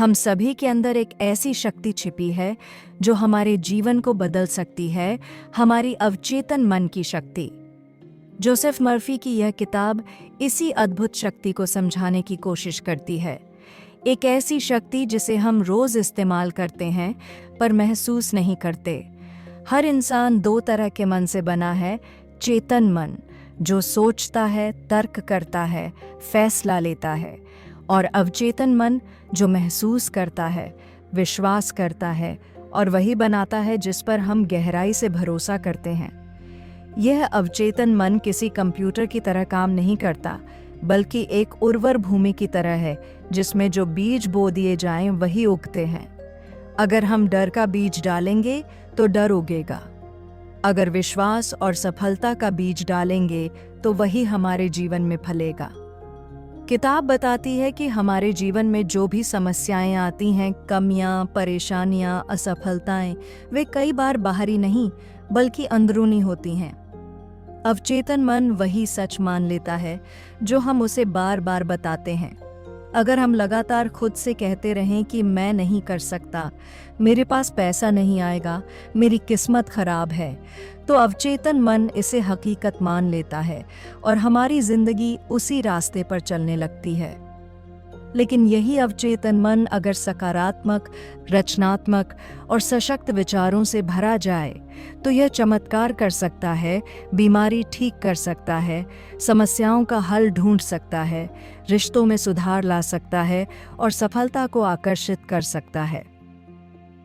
हम सभी के अंदर एक ऐसी शक्ति छिपी है जो हमारे जीवन को बदल सकती है, हमारी अवचेतन मन की शक्ति। जोसेफ मर्फी की यह किताब इसी अद्भुत शक्ति को समझाने की कोशिश करती है। एक ऐसी शक्ति जिसे हम रोज इस्तेमाल करते हैं पर महसूस नहीं करते। हर इंसान दो तरह के मन से बना है। चेतन मन जो सोचता है, तर्क करता है, फैसला लेता है, और अवचेतन मन जो महसूस करता है, विश्वास करता है और वही बनाता है जिस पर हम गहराई से भरोसा करते हैं। यह अवचेतन मन किसी कंप्यूटर की तरह काम नहीं करता, बल्कि एक उर्वर भूमि की तरह है जिसमें जो बीज बो दिए जाएं वही उगते हैं। अगर हम डर का बीज डालेंगे तो डर उगेगा। अगर विश्वास और सफलता का बीज डालेंगे तो वही हमारे जीवन में फलेगा। किताब बताती है कि हमारे जीवन में जो भी समस्याएं आती हैं, कमियां, परेशानियां, असफलताएं, वे कई बार बाहरी नहीं बल्कि अंदरूनी होती हैं। अवचेतन मन वही सच मान लेता है जो हम उसे बार बार बताते हैं। अगर हम लगातार खुद से कहते रहें कि मैं नहीं कर सकता, मेरे पास पैसा नहीं आएगा, मेरी किस्मत खराब है, तो अवचेतन मन इसे हकीकत मान लेता है और हमारी जिंदगी उसी रास्ते पर चलने लगती है। लेकिन यही अवचेतन मन अगर सकारात्मक, रचनात्मक और सशक्त विचारों से भरा जाए तो यह चमत्कार कर सकता है, बीमारी ठीक कर सकता है, समस्याओं का हल ढूंढ सकता है, रिश्तों में सुधार ला सकता है और सफलता को आकर्षित कर सकता है।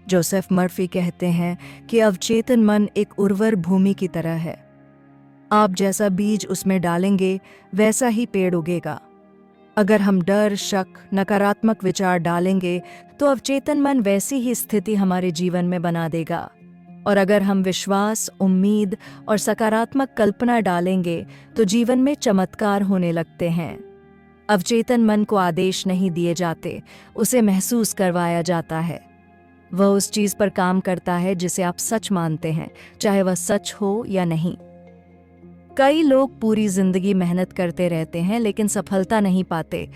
जोसेफ मर्फी कहते हैं कि अवचेतन मन एक उर्वर भूमि की तरह है। आप जैसा बीज उसमें डालेंगे वैसा ही पेड़ उगेगा। अगर हम डर, शक, नकारात्मक विचार डालेंगे तो अवचेतन मन वैसी ही स्थिति हमारे जीवन में बना देगा। और अगर हम विश्वास, उम्मीद और सकारात्मक कल्पना डालेंगे तो जीवन में चमत्कार होने लगते हैं। अवचेतन मन को आदेश नहीं दिए जाते, उसे महसूस करवाया जाता है। वह उस चीज पर काम करता है जिसे आप सच मानते हैं, चाहे वह सच हो या नहीं। कई लोग पूरी जिंदगी मेहनत करते रहते हैं लेकिन सफलता नहीं पाते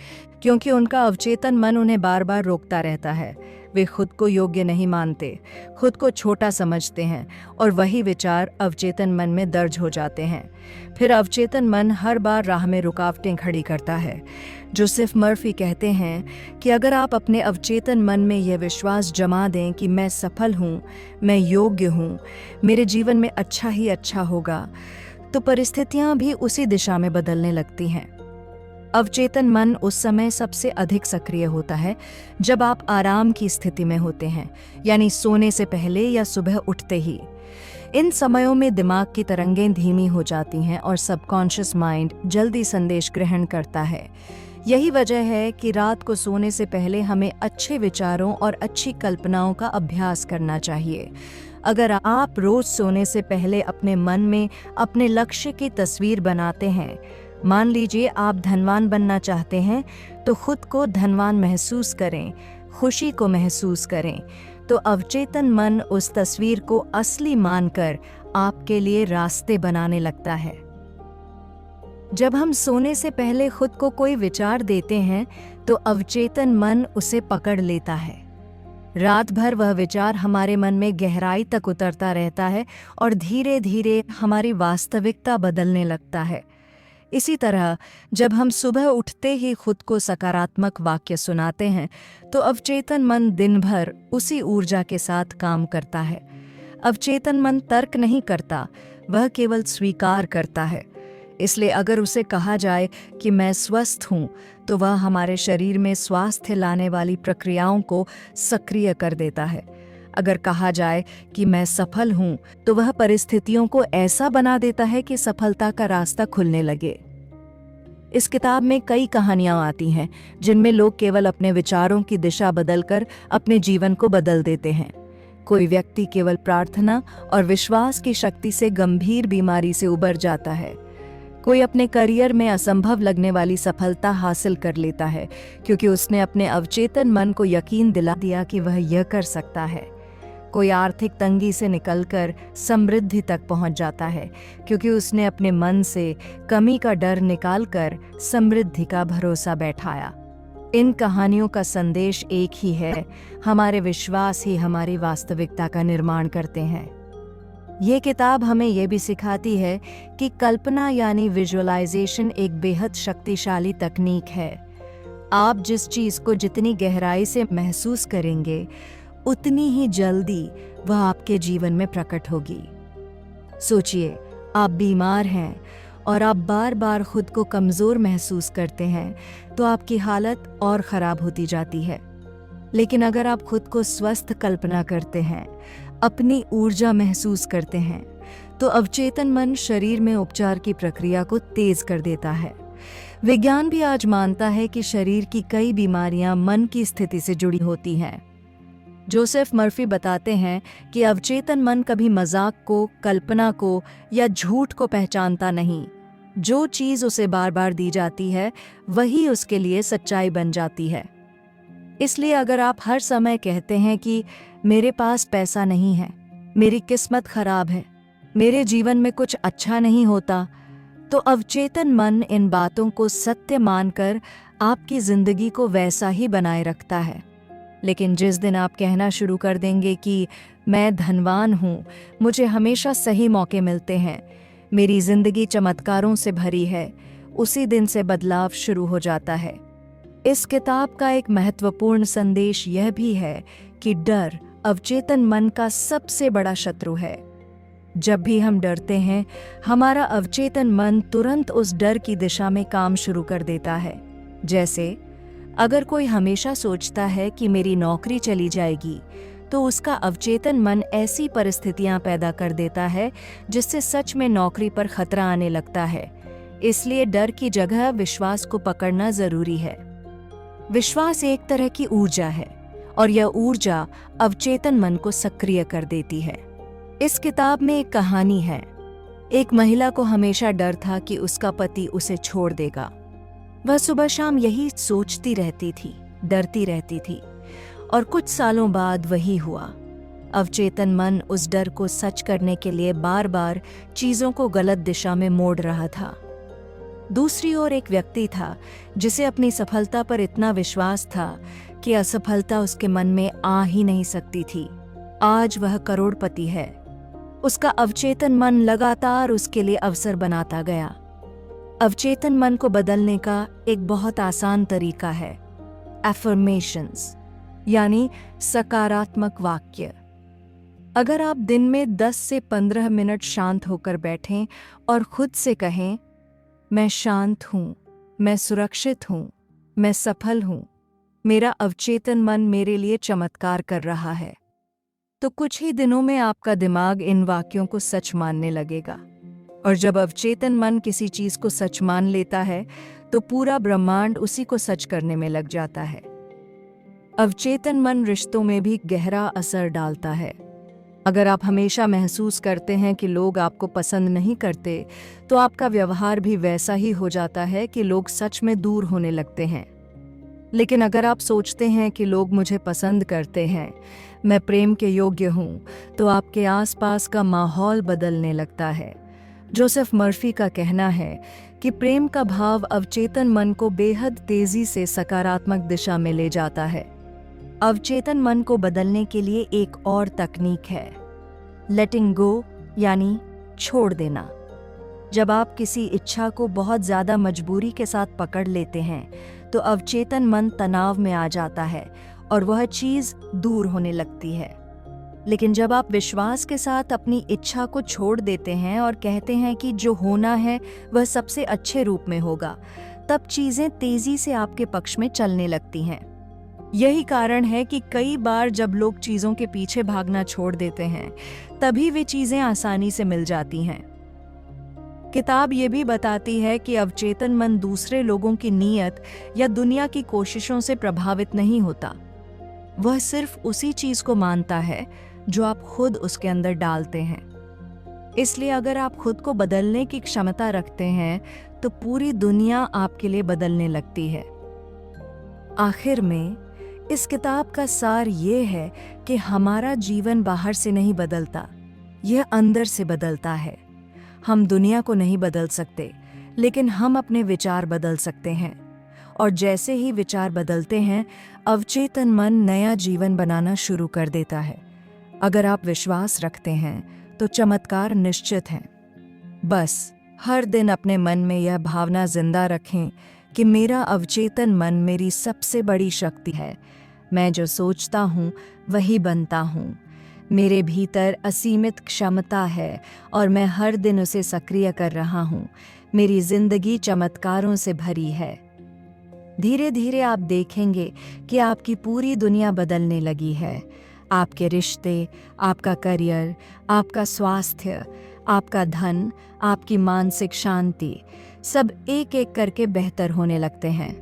क्योंकि उनका अवचेतन मन उन्हें बार बार रोकता रहता है। वे खुद को योग्य नहीं मानते, खुद को छोटा समझते हैं और वही विचार अवचेतन मन में दर्ज हो जाते हैं। फिर अवचेतन मन हर बार राह में रुकावटें खड़ी करता है। जोसेफ मर्फी कहते हैं कि अगर आप अपने अवचेतन मन में यह विश्वास जमा दें कि मैं सफल हूँ, मैं योग्य हूँ, मेरे जीवन में अच्छा ही अच्छा होगा, तो परिस्थितियां भी उसी दिशा में बदलने लगती हैं। अवचेतन मन उस समय सबसे अधिक सक्रिय होता है जब आप आराम की स्थिति में होते हैं, यानी सोने से पहले या सुबह उठते ही। इन समयों में दिमाग की तरंगें धीमी हो जाती हैं और सबकॉन्शियस माइंड जल्दी संदेश ग्रहण करता है। यही वजह है कि रात को सोने से पहले हमें अच्छे विचारों और अच्छी कल्पनाओं का अभ्यास करना चाहिए। अगर आप रोज सोने से पहले अपने मन में अपने लक्ष्य की तस्वीर बनाते हैं, मान लीजिए आप धनवान बनना चाहते हैं, तो खुद को धनवान महसूस करें, खुशी को महसूस करें, तो अवचेतन मन उस तस्वीर को असली मानकर आपके लिए रास्ते बनाने लगता है। जब हम सोने से पहले खुद को कोई विचार देते हैं तो अवचेतन मन उसे पकड़ लेता है। रात भर वह विचार हमारे मन में गहराई तक उतरता रहता है और धीरे धीरे हमारी वास्तविकता बदलने लगता है। इसी तरह जब हम सुबह उठते ही खुद को सकारात्मक वाक्य सुनाते हैं तो अवचेतन मन दिन भर उसी ऊर्जा के साथ काम करता है। अवचेतन मन तर्क नहीं करता, वह केवल स्वीकार करता है। इसलिए अगर उसे कहा जाए कि मैं स्वस्थ हूँ, तो वह हमारे शरीर में स्वास्थ्य लाने वाली प्रक्रियाओं को सक्रिय कर देता है। अगर कहा जाए कि मैं सफल हूँ, तो वह परिस्थितियों को ऐसा बना देता है कि सफलता का रास्ता खुलने लगे। इस किताब में कई कहानियां आती हैं जिनमें लोग केवल अपने विचारों की दिशा बदलकर अपने जीवन को बदल देते हैं। कोई व्यक्ति केवल प्रार्थना और विश्वास की शक्ति से गंभीर बीमारी से उबर जाता है। कोई अपने करियर में असंभव लगने वाली सफलता हासिल कर लेता है क्योंकि उसने अपने अवचेतन मन को यकीन दिला दिया कि वह यह कर सकता है। कोई आर्थिक तंगी से निकलकर समृद्धि तक पहुंच जाता है क्योंकि उसने अपने मन से कमी का डर निकालकर समृद्धि का भरोसा बैठाया। इन कहानियों का संदेश एक ही है, हमारे विश्वास ही हमारी वास्तविकता का निर्माण करते हैं। ये किताब हमें यह भी सिखाती है कि कल्पना यानी विजुअलाइजेशन एक बेहद शक्तिशाली तकनीक है। आप जिस चीज को जितनी गहराई से महसूस करेंगे, उतनी ही जल्दी वह आपके जीवन में प्रकट होगी। सोचिए, आप बीमार हैं और आप बार बार खुद को कमजोर महसूस करते हैं, तो आपकी हालत और खराब होती जाती है। लेकिन अगर आप खुद को स्वस्थ कल्पना करते हैं, अपनी ऊर्जा महसूस करते हैं, तो अवचेतन मन शरीर में उपचार की प्रक्रिया को तेज कर देता है। विज्ञान भी आज मानता है कि शरीर की कई बीमारियां मन की स्थिति से जुड़ी होती हैं। जोसेफ मर्फी बताते हैं कि अवचेतन मन कभी मजाक को, कल्पना को या झूठ को पहचानता नहीं। जो चीज उसे बार बार दी जाती है, वही उसके लिए सच्चाई बन जाती है। इसलिए अगर आप हर समय कहते हैं कि मेरे पास पैसा नहीं है, मेरी किस्मत खराब है, मेरे जीवन में कुछ अच्छा नहीं होता, तो अवचेतन मन इन बातों को सत्य मानकर आपकी जिंदगी को वैसा ही बनाए रखता है। लेकिन जिस दिन आप कहना शुरू कर देंगे कि मैं धनवान हूँ, मुझे हमेशा सही मौके मिलते हैं, मेरी जिंदगी चमत्कारों से भरी है, उसी दिन से बदलाव शुरू हो जाता है। इस किताब का एक महत्वपूर्ण संदेश यह भी है कि डर अवचेतन मन का सबसे बड़ा शत्रु है। जब भी हम डरते हैं, हमारा अवचेतन मन तुरंत उस डर की दिशा में काम शुरू कर देता है। जैसे अगर कोई हमेशा सोचता है कि मेरी नौकरी चली जाएगी, तो उसका अवचेतन मन ऐसी परिस्थितियां पैदा कर देता है जिससे सच में नौकरी पर खतरा आने लगता है। इसलिए डर की जगह विश्वास को पकड़ना जरूरी है। विश्वास एक तरह की ऊर्जा है और यह ऊर्जा अवचेतन मन को सक्रिय कर देती है। इस किताब में एक कहानी है। एक महिला को हमेशा डर था कि उसका पति उसे छोड़ देगा। वह सुबह शाम यही सोचती रहती थी, डरती रहती थी, और कुछ सालों बाद वही हुआ। अवचेतन मन उस डर को सच करने के लिए बार बार चीजों को गलत दिशा में मोड़ रहा था। दूसरी ओर एक व्यक्ति था जिसे अपनी सफलता पर इतना विश्वास था कि असफलता उसके मन में आ ही नहीं सकती थी। आज वह करोड़पति है। उसका अवचेतन मन लगातार उसके लिए अवसर बनाता गया। अवचेतन मन को बदलने का एक बहुत आसान तरीका है एफर्मेशंस, यानी सकारात्मक वाक्य। अगर आप दिन में 10 से 15 मिनट शांत होकर बैठें और खुद से कहें, मैं शांत हूँ, मैं सुरक्षित हूँ, मैं सफल हूँ, मेरा अवचेतन मन मेरे लिए चमत्कार कर रहा है, तो कुछ ही दिनों में आपका दिमाग इन वाक्यों को सच मानने लगेगा। और जब अवचेतन मन किसी चीज को सच मान लेता है, तो पूरा ब्रह्मांड उसी को सच करने में लग जाता है। अवचेतन मन रिश्तों में भी गहरा असर डालता है। अगर आप हमेशा महसूस करते हैं कि लोग आपको पसंद नहीं करते, तो आपका व्यवहार भी वैसा ही हो जाता है कि लोग सच में दूर होने लगते हैं। लेकिन अगर आप सोचते हैं कि लोग मुझे पसंद करते हैं, मैं प्रेम के योग्य हूँ, तो आपके आसपास का माहौल बदलने लगता है। जोसेफ मर्फी का कहना है कि प्रेम का भाव अवचेतन मन को बेहद तेजी से सकारात्मक दिशा में ले जाता है। अवचेतन मन को बदलने के लिए एक और तकनीक है लेटिंग गो, यानी छोड़ देना। जब आप किसी इच्छा को बहुत ज्यादा मजबूरी के साथ पकड़ लेते हैं, तो अवचेतन मन तनाव में आ जाता है और वह चीज दूर होने लगती है। लेकिन जब आप विश्वास के साथ अपनी इच्छा को छोड़ देते हैं और कहते हैं कि जो होना है वह सबसे अच्छे रूप में होगा, तब चीजें तेजी से आपके पक्ष में चलने लगती हैं। यही कारण है कि कई बार जब लोग चीजों के पीछे भागना छोड़ देते हैं, तभी वे चीजें आसानी से मिल जाती हैं। किताब ये भी बताती है कि अवचेतन मन दूसरे लोगों की नीयत या दुनिया की कोशिशों से प्रभावित नहीं होता। वह सिर्फ उसी चीज को मानता है जो आप खुद उसके अंदर डालते हैं। इसलिए अगर आप खुद को बदलने की क्षमता रखते हैं, तो पूरी दुनिया आपके लिए बदलने लगती है। आखिर में इस किताब का सार ये है कि हमारा जीवन बाहर से नहीं बदलता, यह अंदर से बदलता है। हम दुनिया को नहीं बदल सकते, लेकिन हम अपने विचार बदल सकते हैं। और जैसे ही विचार बदलते हैं, अवचेतन मन नया जीवन बनाना शुरू कर देता है। अगर आप विश्वास रखते हैं तो चमत्कार निश्चित हैं। बस हर दिन अपने मन में यह भावना जिंदा रखें कि मेरा अवचेतन मन मेरी सबसे बड़ी शक्ति है। मैं जो सोचता हूँ वही बनता हूँ। मेरे भीतर असीमित क्षमता है और मैं हर दिन उसे सक्रिय कर रहा हूँ। मेरी जिंदगी चमत्कारों से भरी है। धीरे धीरे आप देखेंगे कि आपकी पूरी दुनिया बदलने लगी है। आपके रिश्ते, आपका करियर, आपका स्वास्थ्य, आपका धन, आपकी मानसिक शांति, सब एक एक करके बेहतर होने लगते हैं।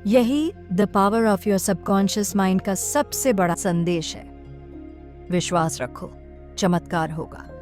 यही the power of your subconscious mind का सबसे बड़ा संदेश है। विश्वास रखो, चमत्कार होगा।